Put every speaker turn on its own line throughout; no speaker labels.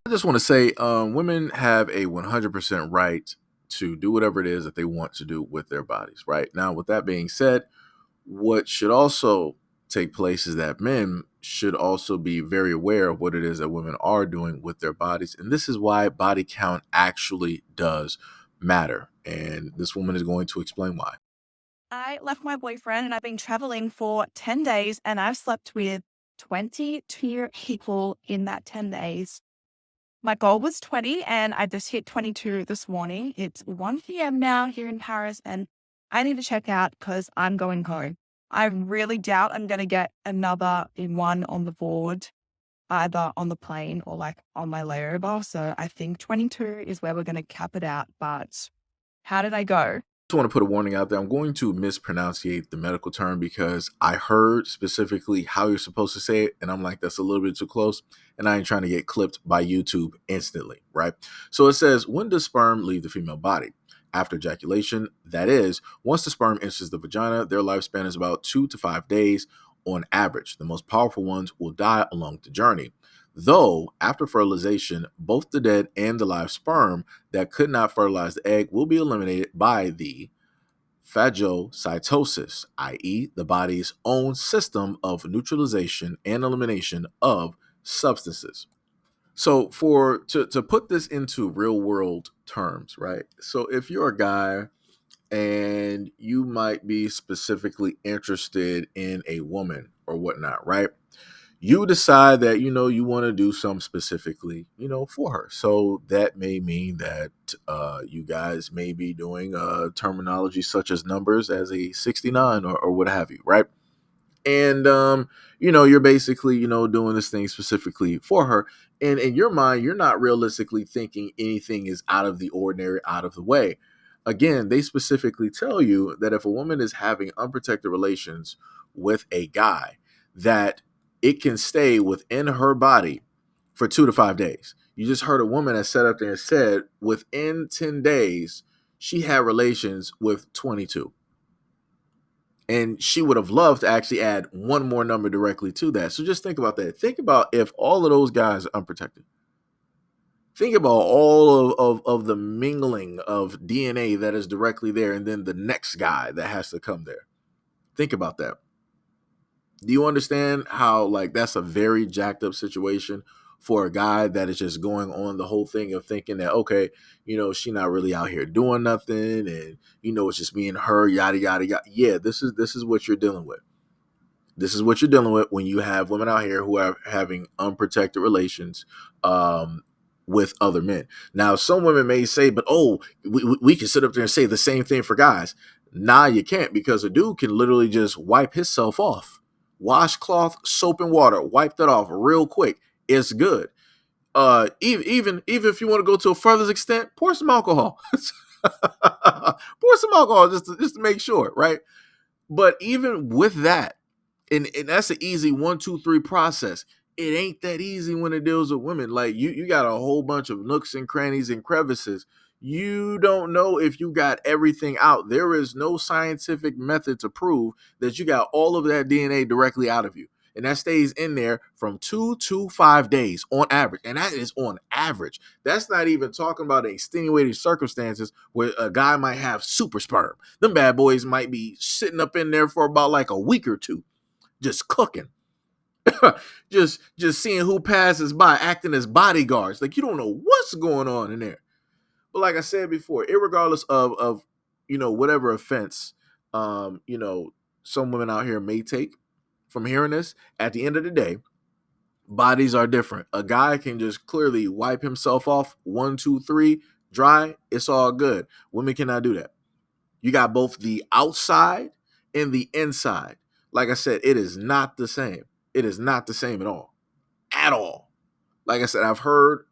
I just want to say, women have a 100% right to do whatever it is that they want to do with their bodies. Right now, with that being said, what should also take place is that men should also be very aware of what it is that women are doing with their bodies. And this is why body count actually does matter. And this woman is going to explain why.
I left my boyfriend and I've been traveling for 10 days and I've slept with 22 people in that 10 days. My goal was 20 and I just hit 22 this morning. It's 1 p.m. now here in Paris and I need to check out because I'm going home. I really doubt I'm going to get another one on the board, either on the plane or like on my layover. So I think 22 is where we're going to cap it out. But how did I go?
Just want to put a warning out there. I'm going to mispronunciate the medical term because I heard specifically how you're supposed to say it, and I'm like, that's a little bit too close, and I ain't trying to get clipped by YouTube instantly, right? So it says, when does sperm leave the female body? After ejaculation, that is, once the sperm enters the vagina, their lifespan is about 2 to 5 days on average. The most powerful ones will die along the journey. Though, after fertilization, both the dead and the live sperm that could not fertilize the egg will be eliminated by the phagocytosis, i.e., the body's own system of neutralization and elimination of substances. So to put this into real world terms, right? So if you're a guy and you might be specifically interested in a woman or whatnot, right? You decide that you want to do something specifically for her, so that may mean that you guys may be doing terminology such as numbers as a 69 or what have you, right? And you're basically doing this thing specifically for her, and in your mind you're not realistically thinking anything is out of the ordinary, out of the way. Again, they specifically tell you that if a woman is having unprotected relations with a guy, that it can stay within her body for 2 to 5 days. You just heard a woman that sat up there and said within 10 days she had relations with 22, and she would have loved to actually add one more number directly to that. So just think about that. Think about if all of those guys are unprotected. Think about all of the mingling of DNA that is directly there, and then the next guy that has to come there. Think about that. Do you understand how like that's a very jacked up situation for a guy that is just going on the whole thing of thinking that, okay, she not really out here doing nothing, and it's just me and her, yada yada yada. Yeah, this is what you're dealing with. This is what you're dealing with when you have women out here who are having unprotected relations with other men. Now, some women may say, but we can sit up there and say the same thing for guys. Nah, you can't, because a dude can literally just wipe himself off. Washcloth, soap and water, wipe that off real quick. It's good. Even if you want to go to a further extent, pour some alcohol. Pour some alcohol just to make sure, right? But even with that, and that's an easy 1, 2, 3 process. It ain't that easy when it deals with women. Like you got a whole bunch of nooks and crannies and crevices. You don't know if you got everything out. There is no scientific method to prove that you got all of that DNA directly out of you. And that stays in there from 2 to 5 days on average. And that is on average. That's not even talking about extenuating circumstances where a guy might have super sperm. Them bad boys might be sitting up in there for about like a week or two, just cooking. just seeing who passes by, acting as bodyguards. Like you don't know what's going on in there. But like I said before, irregardless of whatever offense some women out here may take from hearing this, at the end of the day, bodies are different. A guy can just clearly wipe himself off 1, 2, 3, dry. It's all good. Women cannot do that. You got both the outside and the inside. Like I said, it is not the same. It is not the same at all. At all. Like I said, I've heard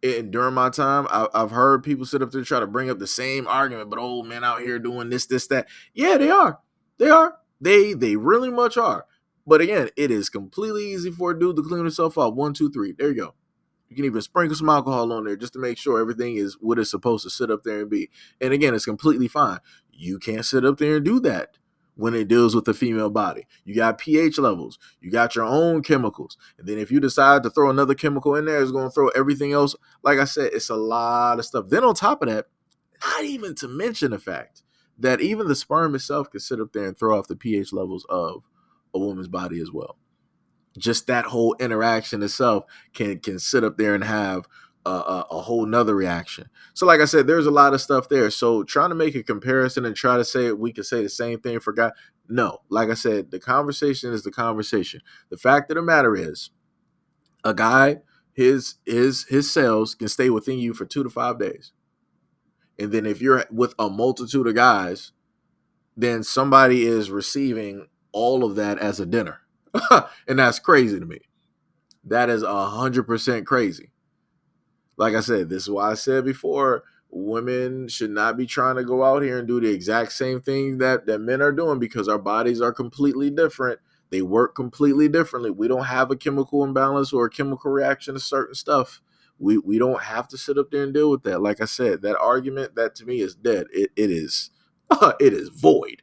and during my time, I've heard people sit up there try to bring up the same argument, but old men out here doing this, that. Yeah, they are. They are. They really much are. But again, it is completely easy for a dude to clean himself up. 1, 2, 3. There you go. You can even sprinkle some alcohol on there just to make sure everything is what it's supposed to sit up there and be. And again, it's completely fine. You can't sit up there and do that when it deals with the female body. You got pH levels, you got your own chemicals. And then if you decide to throw another chemical in there, it's going to throw everything else. Like I said, it's a lot of stuff. Then on top of that, not even to mention the fact that even the sperm itself can sit up there and throw off the pH levels of a woman's body as well. Just that whole interaction itself can sit up there and have a whole nother reaction. So like I said, there's a lot of stuff there. So trying to make a comparison and try to say we can say the same thing for guys. No, like I said, the conversation is the conversation. The fact of the matter is, a guy, his cells can stay within you for 2 to 5 days. And then if you're with a multitude of guys, then somebody is receiving all of that as a dinner. And that's crazy to me. That is 100% crazy. Like I said, this is why I said before, women should not be trying to go out here and do the exact same thing that men are doing, because our bodies are completely different. They work completely differently. We don't have a chemical imbalance or a chemical reaction to certain stuff. We don't have to sit up there and deal with that. Like I said, that argument, that to me is dead. It is it is void.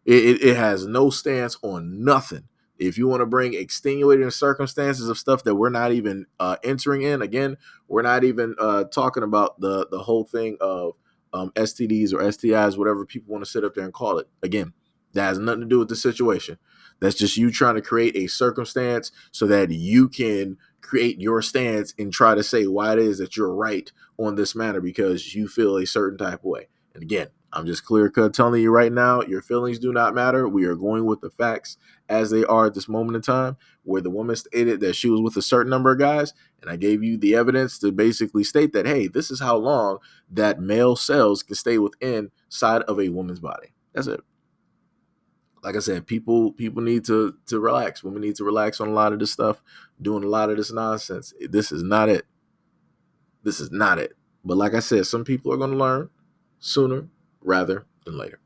It has no stance on nothing. If you want to bring extenuating circumstances of stuff that we're not even entering in, again, we're not even talking about the whole thing of STDs or STIs, whatever people want to sit up there and call it. Again, that has nothing to do with the situation. That's just you trying to create a circumstance so that you can create your stance and try to say why it is that you're right on this matter because you feel a certain type of way. And again, I'm just clear cut telling you right now, your feelings do not matter. We are going with the facts as they are at this moment in time, where the woman stated that she was with a certain number of guys. And I gave you the evidence to basically state that, hey, this is how long that male cells can stay within side of a woman's body. That's it. Like I said, people need to relax. Women need to relax on a lot of this stuff, doing a lot of this nonsense. This is not it. This is not it. But like I said, some people are going to learn sooner rather than later.